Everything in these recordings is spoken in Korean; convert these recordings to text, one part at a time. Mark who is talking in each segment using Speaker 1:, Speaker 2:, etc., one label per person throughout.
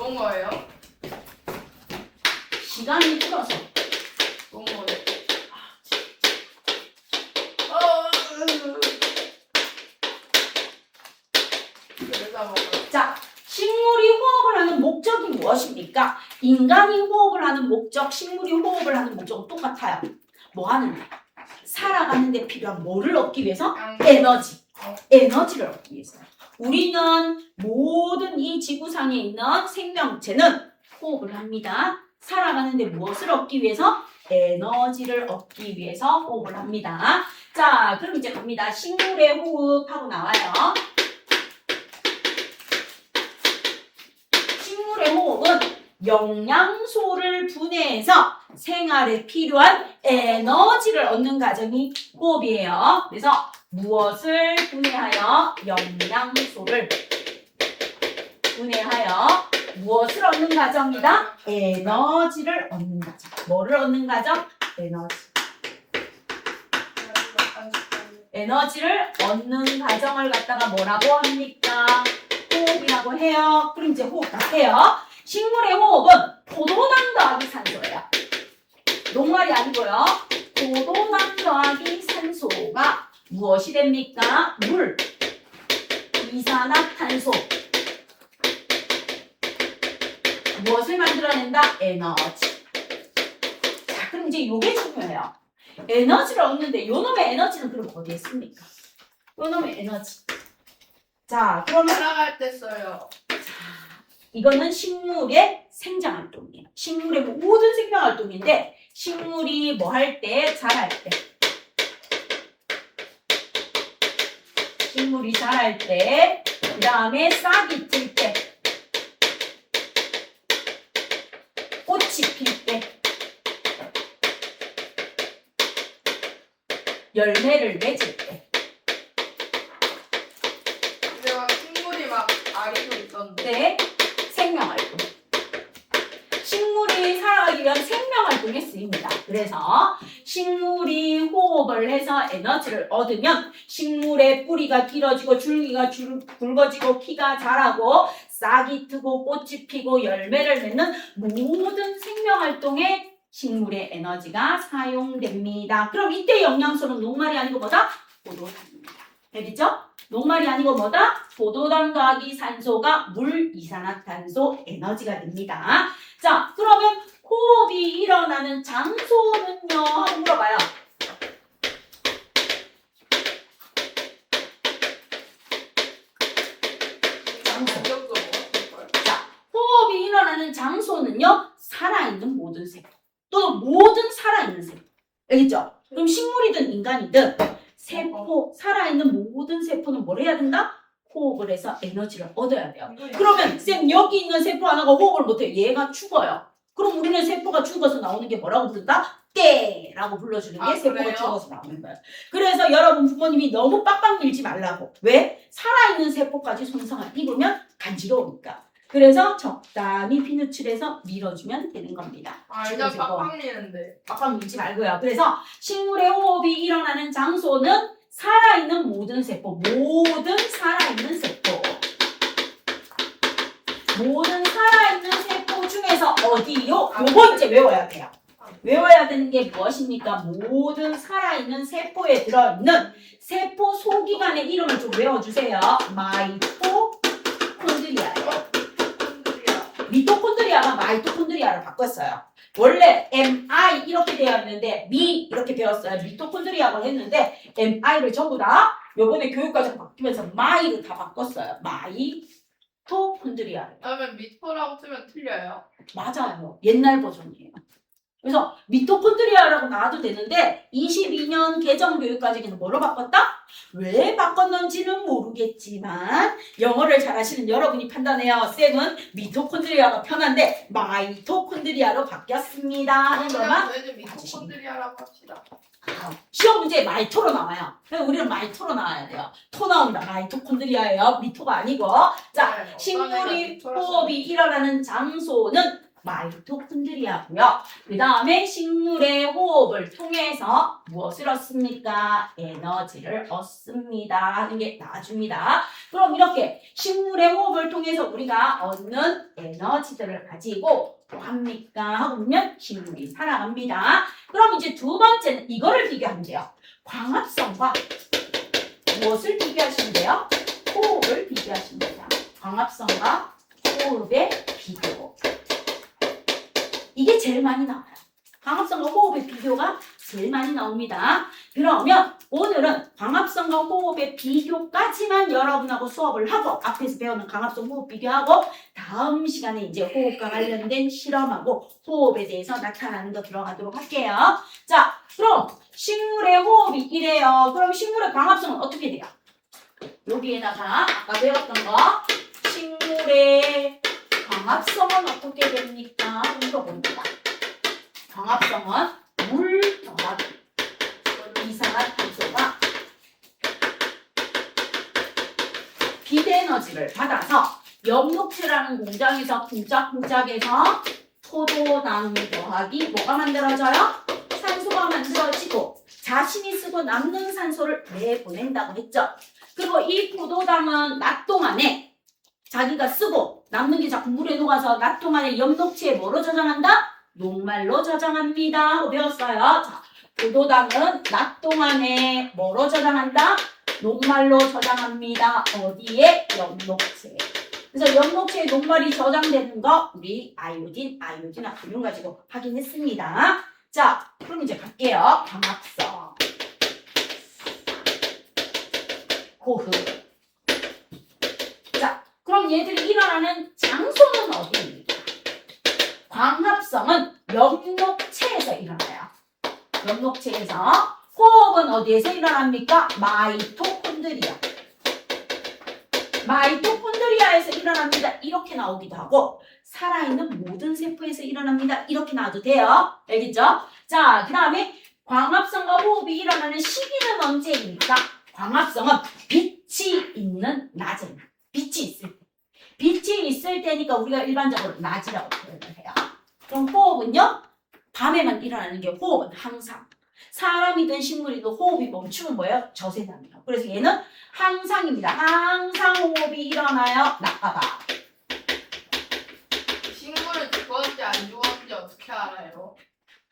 Speaker 1: 뭐예요?
Speaker 2: 시간이 흘러서
Speaker 1: 뭐예요?
Speaker 2: 자, 식물이 호흡을 하는 목적이 무엇입니까? 인간이 호흡을 하는 목적, 식물이 호흡을 하는 목적은 똑같아요. 뭐 하는데? 살아가는 데 필요한 뭐를 얻기 위해서? 에너지. 에너지를 얻기 위해서. 우리는 모든 이 지구상에 있는 생명체는 호흡을 합니다. 살아가는 데 무엇을 얻기 위해서? 에너지를 얻기 위해서 호흡을 합니다. 자, 그럼 이제 갑니다. 식물의 호흡하고 나와요. 식물의 호흡은 영양소를 분해해서 생활에 필요한 에너지를 얻는 과정이 호흡이에요. 그래서 무엇을 분해하여? 영양소를 분해하여 무엇을 얻는 과정이다? 에너지를 얻는 과정. 뭐를 얻는 과정? 에너지. 에너지를 얻는 과정을 갖다가 뭐라고 합니까? 호흡이라고 해요. 그럼 이제 호흡 갈게요. 식물의 호흡은 포도당 더하기 산소예요. 녹말이 아니고요. 포도당 더하기 산소가 무엇이 됩니까? 물, 이산화탄소. 무엇을 만들어낸다? 에너지. 자, 그럼 이제 요게 중요해요. 에너지를 얻는데 요 놈의 에너지는 그럼 어디에 있습니까? 요 놈의 에너지. 자, 그러면
Speaker 1: 살아갈 때 써요.
Speaker 2: 이거는 식물의 생장활동이에요. 식물의 모든 생명활동인데 식물이 뭐 할 때? 자랄 때. 식물이 자랄 때, 그 다음에 싹이 틀 때, 꽃이 필 때, 열매를 맺을 때.
Speaker 1: 근데 식물이 막 알이도 있던데.
Speaker 2: 때 생명활동. 식물이 살아가기 위한 생명활동에 쓰입니다. 그래서 식물이 호흡을 해서 에너지를 얻으면 식물의 뿌리가 길어지고 줄기가 굵어지고 키가 자라고 싹이 트고 꽃이 피고 열매를 맺는 모든 생명활동에 식물의 에너지가 사용됩니다. 그럼 이때 영양소는 녹말이 아니고 뭐다? 포도당입니다. 알겠죠? 녹말이 아니고 뭐다? 포도당 더하기 산소가 물, 이산화탄소, 에너지가 됩니다. 자, 그러면 호흡이 일어나는 장소는요? 하고 물어봐요. 장소. 자, 호흡이 일어나는 장소는요? 살아있는 모든 세포. 또는 모든 살아있는 세포. 알겠죠? 그럼 식물이든 인간이든 세포, 살아있는 모든 세포는 뭘 해야 된다? 호흡을 해서 에너지를 얻어야 돼요. 그러면 쌤 여기 있는 세포 하나가 호흡을 못해요. 얘가 죽어요. 그럼 우리는 세포가 죽어서 나오는 게 뭐라고 부른다? 떼라고 불러주는 게 세포가
Speaker 1: 그래요?
Speaker 2: 죽어서 나오는 거예요. 그래서 여러분 부모님이 너무 빡빡 밀지 말라고. 왜? 살아있는 세포까지 손상을 입으면 간지러우니까. 그래서 적당히 비누칠해서 밀어주면 되는 겁니다.
Speaker 1: 일단
Speaker 2: 죽은 세포.
Speaker 1: 빡빡 미는데.
Speaker 2: 빡빡 밀지 말고요. 그래서 식물의 호흡이 일어나는 장소는 살아있는 모든 세포, 모든 살아있는 세포. 모든 살아있는 세포 중에서 어디요? 요거 이제 외워야 돼요. 외워야 되는 게 무엇입니까? 모든 살아있는 세포에 들어있는 세포 소기관의 이름을 좀 외워주세요. 마이토콘드리아예요. 미토콘드리아가 마이토콘드리아를 바꿨어요. 원래 MI 이렇게 되어 있는데 미 이렇게 되었어요. 미토콘드리아를 했는데 MI를 전부 다 요번에 교육과정 바뀌면서 마이를 다 바꿨어요. 마이토콘드리아를.
Speaker 1: 그러면 미토라고 쓰면 틀려요.
Speaker 2: 맞아요. 옛날 버전이에요. 그래서 미토콘드리아라고 나와도 되는데 22년 개정 교육과정에는 뭐로 바꿨다? 왜 바꿨는지는 모르겠지만 영어를 잘하시는 여러분이 판단해요. 쌤은 미토콘드리아가 편한데 마이토콘드리아로 바뀌었습니다 하는 것만
Speaker 1: 저희는 미토콘드리아라고 합시다.
Speaker 2: 시험 문제에 마이토로 나와요. 그래서 우리는 마이토로 나와야 돼요. 토 나온다. 마이토콘드리아예요. 미토가 아니고. 자,
Speaker 1: 네,
Speaker 2: 식물이
Speaker 1: 어떤 애가
Speaker 2: 호흡이 일어나는 장소는 마이토콘드리아고요. 그 다음에 식물의 호흡을 통해서 무엇을 얻습니까? 에너지를 얻습니다 하는 게 나와줍니다. 그럼 이렇게 식물의 호흡을 통해서 우리가 얻는 에너지들을 가지고 뭐 합니까? 하고 보면 식물이 살아갑니다. 그럼 이제 두 번째는 이거를 비교하면 돼요. 광합성과 무엇을 비교하시면 돼요? 호흡을 비교하시면 돼요. 광합성과 호흡의 비교. 이게 제일 많이 나와요. 광합성과 호흡의 비교가 제일 많이 나옵니다. 그러면 오늘은 광합성과 호흡의 비교까지만 여러분하고 수업을 하고 앞에서 배우는 광합성 호흡 비교하고 다음 시간에 이제 호흡과 관련된 실험하고 호흡에 대해서 나타나는 거 들어가도록 할게요. 자, 그럼 식물의 호흡이 이래요. 그럼 식물의 광합성은 어떻게 돼요? 여기에다가 아까 배웠던 거 식물의 광합성은 어떻게 됩니까? 물어봅니다. 광합성은 물 더하기 이산화탄소가 빛에너지를 받아서 엽록체라는 공장에서 쿵짝쿵짝해서 포도당 더하기 뭐가 만들어져요? 산소가 만들어지고 자신이 쓰고 남는 산소를 내보낸다고 했죠. 그리고 이 포도당은 낮 동안에 자기가 쓰고 남는 게 자꾸 물에 녹아서 낮 동안에 엽록체에 뭐로 저장한다? 녹말로 저장합니다 하고 배웠어요. 자, 포도당은 낮 동안에 뭐로 저장한다? 녹말로 저장합니다. 어디에? 엽록체에. 그래서 엽록체에 녹말이 저장되는 거 우리 아이오딘 나트륨 가지고 확인했습니다. 자, 그럼 이제 갈게요. 광합성, 호흡. 자, 그럼 얘들이 일어나는 장소는 어디입니까? 광합성은 엽록체에서 일어나요. 엽록체에서. 호흡은 어디에서 일어납니까? 마이토콘드리아. 마이토콘드리아에서 일어납니다. 이렇게 나오기도 하고 살아있는 모든 세포에서 일어납니다. 이렇게 나와도 돼요. 알겠죠? 자, 그 다음에 광합성과 호흡이 일어나는 시기는 언제입니까? 광합성은 빛이 있는 낮에. 빛이 있을 때. 빛이 있을 때니까 우리가 일반적으로 낮이라고 표현을 해요. 그럼 호흡은요? 밤에만 일어나는 게 호흡은 항상. 사람이든 식물이든 호흡이 멈추면 뭐예요? 저세상이에요. 그래서 얘는 항상입니다. 항상 호흡이 일어나요. 낮과 밤.
Speaker 1: 식물은 죽었는지 안 죽었는지 어떻게 알아요?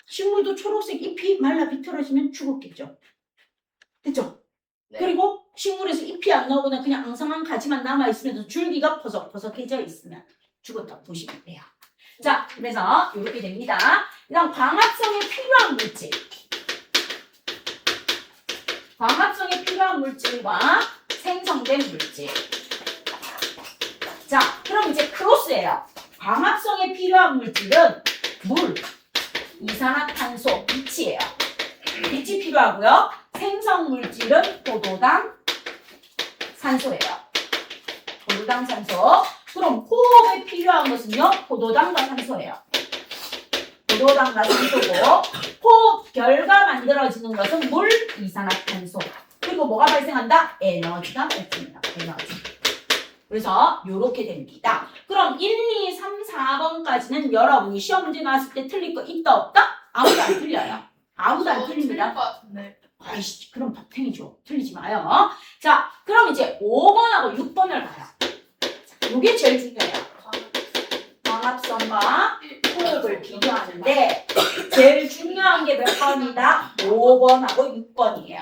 Speaker 2: 식물도 초록색 잎이 말라 비틀어지면 죽었겠죠. 됐죠?
Speaker 1: 네.
Speaker 2: 그리고 식물에서 잎이 안 나오거나 그냥 앙상한 가지만 남아있으면 줄기가 퍼석퍼석해져 있으면 죽었다고 보시면 돼요. 자, 그래서 이렇게 됩니다. 그다음 광합성에 필요한 물질. 광합성에 필요한 물질과 생성된 물질. 자, 그럼 이제 크로스예요. 광합성에 필요한 물질은 물, 이산화탄소, 빛이에요. 빛이 필요하고요. 생성 물질은 포도당, 산소예요. 포도당, 산소. 그럼 호흡에 필요한 것은요. 포도당과 산소예요. 포도당과 산소고 호흡 결과 만들어지는 것은 물, 이산화탄소. 그리고 뭐가 발생한다? 에너지가 발생한다. 에너지. 그래서 이렇게 됩니다. 그럼 1, 2, 3, 4번까지는 여러분이 시험 문제 나왔을 때 틀릴 거 있다 없다? 아무도 안 틀려요. 아무도 안 틀립니다.
Speaker 1: 것 같은데.
Speaker 2: 아이씨, 그럼 박탱이죠. 틀리지 마요. 자, 그럼 이제 5번하고 6번을 봐요. 이게 제일 중요해요. 광합성과 호흡을 비교하는데 제일 중요한 게 몇 번이다? 5번하고 6번이에요.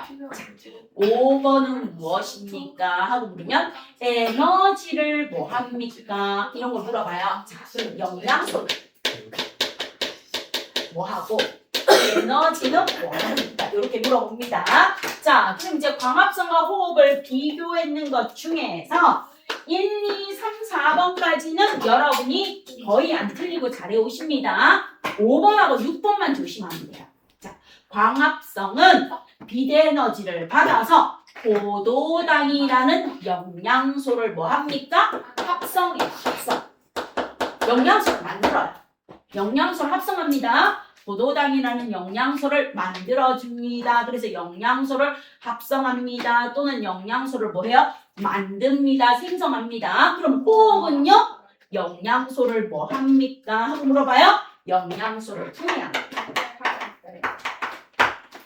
Speaker 2: 5번은 무엇입니까? 하고 물으면 에너지를 뭐 합니까? 이런 걸 물어봐요. 자, 그럼 영양소 뭐 하고 에너지는 뭐 합니까? 이렇게 물어봅니다. 자, 그럼 이제 광합성과 호흡을 비교했는 것 중에서 1, 2, 3, 4번까지는 여러분이 거의 안 틀리고 잘해 오십니다. 5번하고 6번만 조심하면 돼요. 자, 광합성은 빛에너지를 받아서 포도당이라는 영양소를 뭐 합니까? 합성해요. 합성. 영양소를 만들어요. 영양소를 합성합니다. 포도당이라는 영양소를 만들어줍니다. 그래서 영양소를 합성합니다. 또는 영양소를 뭐 해요? 만듭니다. 생성합니다. 그럼 호흡은요? 영양소를 뭐 합니까? 하고 물어봐요. 영양소를 분해합니다.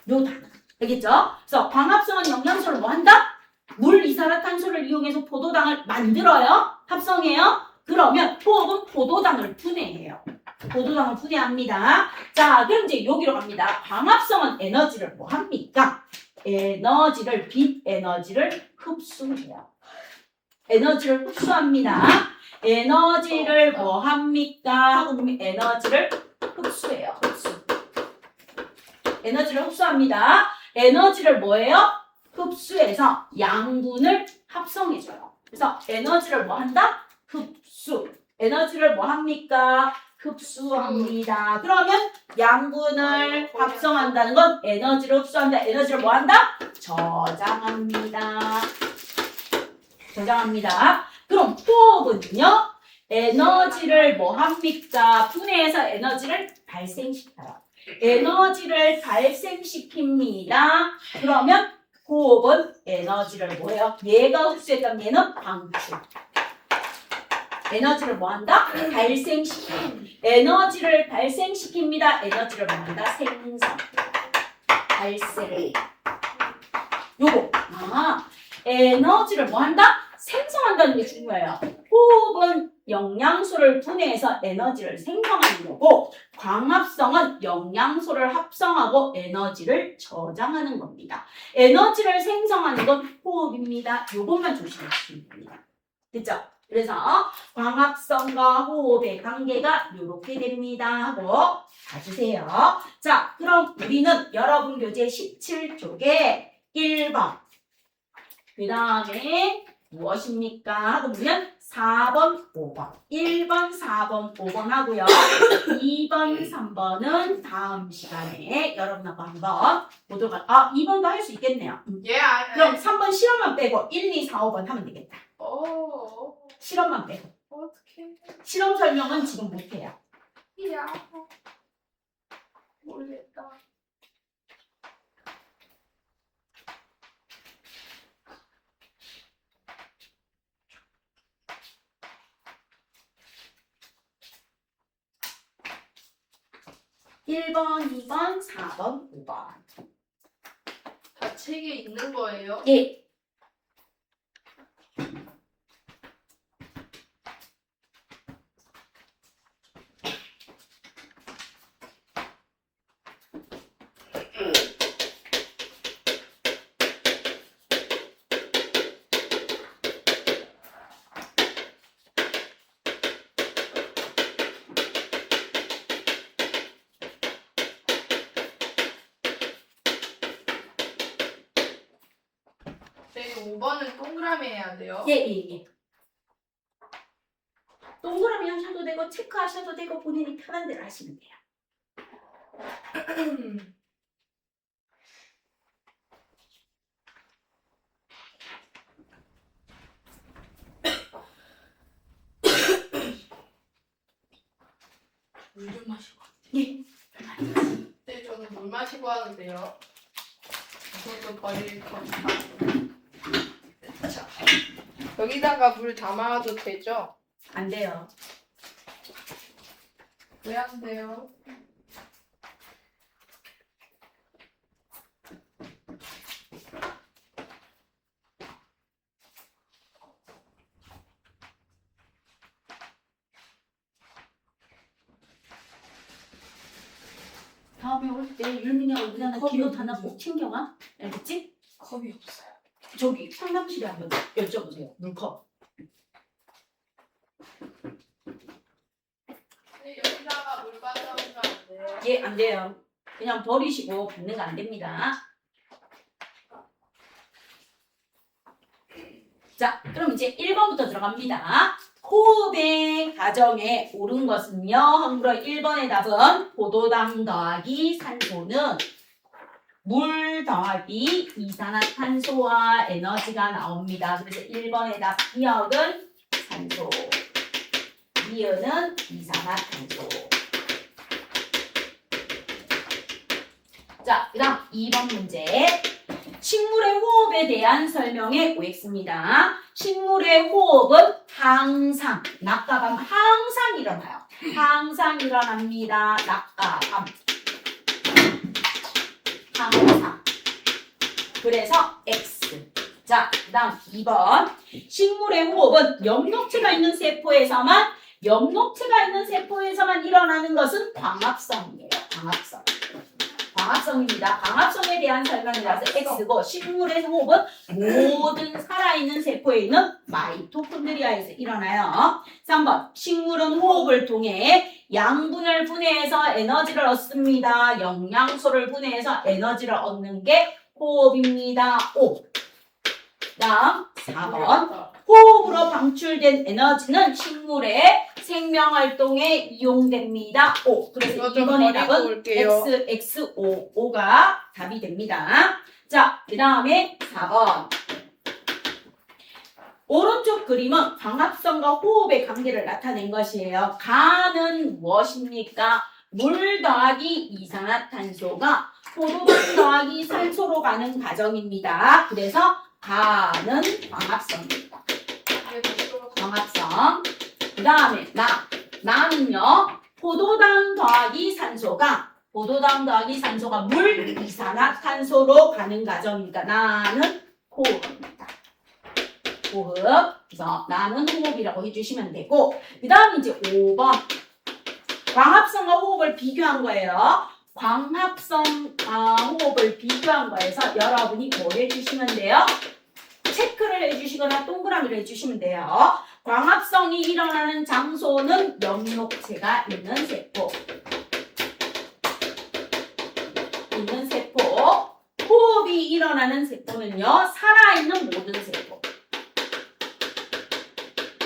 Speaker 2: 요 단어. 알겠죠? 그래서 광합성은 영양소를 뭐 한다? 물 이산화탄소를 이용해서 포도당을 만들어요. 합성해요. 그러면 호흡은 포도당을 분해해요. 포도당을 분해합니다. 자, 그럼 이제 여기로 갑니다. 광합성은 에너지를 뭐 합니까? 에너지를, 빛 에너지를 흡수해요. 에너지를 흡수합니다. 에너지를 뭐 합니까? 하고 보면 에너지를 흡수해요. 흡수. 에너지를 흡수합니다. 에너지를 뭐예요? 흡수해서 양분을 합성해줘요. 그래서 에너지를 뭐 한다? 흡수. 에너지를 뭐 합니까? 흡수합니다. 그러면 양분을 합성한다는 건 에너지를 흡수한다. 에너지를 뭐 한다? 저장합니다. 저장합니다. 그럼 호흡은요? 에너지를 뭐 합니까? 분해해서 에너지를 발생시켜요. 에너지를 발생시킵니다. 그러면 호흡은 에너지를 뭐예요? 얘가 흡수했다면 얘는 방출. 에너지를 뭐 한다? 발생시켜. 에너지를 발생시킵니다. 에너지를 뭐 한다? 생성. 발생. 요거. 에너지를 뭐 한다? 생성한다는 게 중요해요. 호흡은 영양소를 분해해서 에너지를 생성하는 거고, 광합성은 영양소를 합성하고 에너지를 저장하는 겁니다. 에너지를 생성하는 건 호흡입니다. 요것만 조심해 주시면 됩니다. 됐죠? 그래서 광합성과 호흡의 관계가 이렇게 됩니다 하고 봐주세요. 자, 그럼 우리는 여러분 교재 17쪽에 1번 그 다음에 무엇입니까? 하고 보면 4번, 5번 1번, 4번, 5번 하고요. 2번, 3번은 다음 시간에 여러분하고 한번 보도록 2번도 할 수 있겠네요.
Speaker 1: 예, 아니.
Speaker 2: 그럼 3번 실험만 빼고 1, 2, 4, 5번 하면 되겠다. 실험만 빼고.
Speaker 1: 어떻게?
Speaker 2: 실험 설명은 지금 못해요.
Speaker 1: 야, 모르겠다.
Speaker 2: 일 1번, 2번, 4번, 5번.
Speaker 1: 다 책에 있는 거예요?
Speaker 2: 예.
Speaker 1: 네, 5번은 동그라미 해야 돼요?
Speaker 2: 예. 동그라미 하셔도 되고 체크하셔도 되고 본인이 편한 대로 하시면 돼요.
Speaker 1: 물 좀 마시고.
Speaker 2: 예.
Speaker 1: 네, 저는 물 마시고 하는데요. 그것도 버릴 겁니다. 자, 여기다가 물 담아도 되죠?
Speaker 2: 안 돼요.
Speaker 1: 왜 안 돼요?
Speaker 2: 다음에 올 때 율민이하고 우리나라
Speaker 1: 컵이
Speaker 2: 기록 하나
Speaker 1: 없는데.
Speaker 2: 꼭 챙겨와. 알겠지?
Speaker 1: 컵이 없어요.
Speaker 2: 저기 상담실에 한번 여쭤보세요. 물컵.
Speaker 1: 네, 여기다가 물 받아오면 안 돼요?
Speaker 2: 예, 안 돼요. 그냥 버리시고 받는 거 안 됩니다. 자, 그럼 이제 1번부터 들어갑니다. 호흡의 과정에 옳은 것은요. 함부로 1번의 답은 포도당 더하기 산소는 물 더하기 이산화탄소와 에너지가 나옵니다. 그래서 1번의 답 기억은 산소, 이은은 이산화탄소. 자, 그 다음 2번 문제. 식물의 호흡에 대한 설명의 OX입니다. 식물의 호흡은 항상, 낮과 밤 항상 일어나요. 항상 일어납니다. 낮과 밤. 항상. 그래서 X. 자, 그 다음 2번. 식물의 호흡은 엽록체가 있는 세포에서만 일어나는 것은 광합성이에요. 광합성. 광합성입니다. 광합성에 대한 설명이라서 X고 식물의 호흡은 모든 살아있는 세포에 있는 마이토콘드리아에서 일어나요. 3번. 식물은 호흡을 통해 양분을 분해해서 에너지를 얻습니다. 영양소를 분해해서 에너지를 얻는 게 호흡입니다. 5. 다음 4번. 호흡으로 방출된 에너지는 식물의 생명활동에 이용됩니다. 5. 그래서
Speaker 1: 이거 좀
Speaker 2: 2번의
Speaker 1: 버리고
Speaker 2: 답은
Speaker 1: 올게요.
Speaker 2: X, O, 5가 답이 됩니다. 자, 그 다음에 4번. 오른쪽 그림은 광합성과 호흡의 관계를 나타낸 것이에요. 가는 무엇입니까? 물 더하기 이산화탄소가 포도당 더하기 산소로 가는 과정입니다. 그래서 가는 광합성입니다. 광합성. 그 다음에 나는요. 포도당 더하기 산소가 물 이산화탄소로 가는 과정이니까 나는 호흡입니다. 호흡. 그래서 나는 호흡이라고 해주시면 되고 그 다음 이제 5번. 광합성과 호흡을 비교한 거예요. 광합성과 호흡을 비교한 거에서 여러분이 뭐 해주시면 돼요? 체크를 해주시거나 동그라미를 해주시면 돼요. 광합성이 일어나는 장소는 엽록체가 있는 세포. 호흡이 일어나는 세포는요. 살아있는 모든 세포.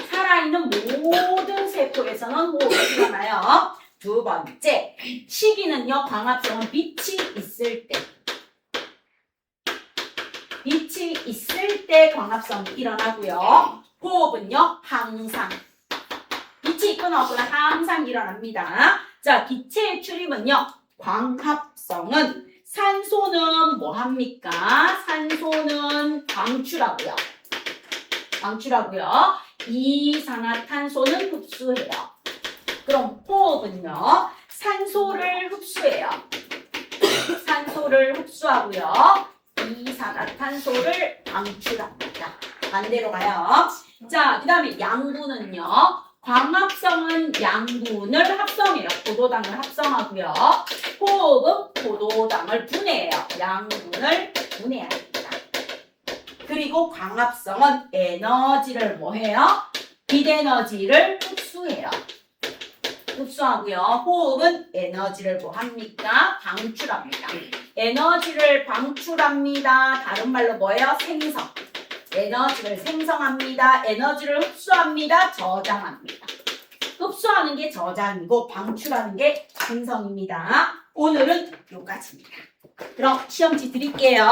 Speaker 2: 살아있는 모든 세포에서는 호흡이 일어나요. 두 번째, 시기는요. 광합성은 빛이 있을 때 광합성이 일어나고요. 호흡은요. 항상 빛이 있거나 없거나 항상 일어납니다. 자, 기체의 출입은요. 광합성은 산소는 뭐 합니까? 산소는 방출하고요. 이산화탄소는 흡수해요. 그럼 호흡은요. 산소를 흡수해요. 산소를 흡수하고요. 이산화탄소를 방출합니다. 반대로 가요. 자, 그 다음에 양분은요. 광합성은 양분을 합성해요. 포도당을 합성하고요. 호흡은 포도당을 분해해요. 양분을 분해해야 됩니다. 그리고 광합성은 에너지를 뭐 해요? 빛에너지를 흡수하고요. 호흡은 에너지를 뭐 합니까? 방출합니다. 에너지를 방출합니다. 다른 말로 뭐예요? 생성. 에너지를 생성합니다. 에너지를 흡수합니다. 저장합니다. 흡수하는 게 저장이고 방출하는 게 생성입니다. 오늘은 여기까지입니다. 그럼 시험지 드릴게요.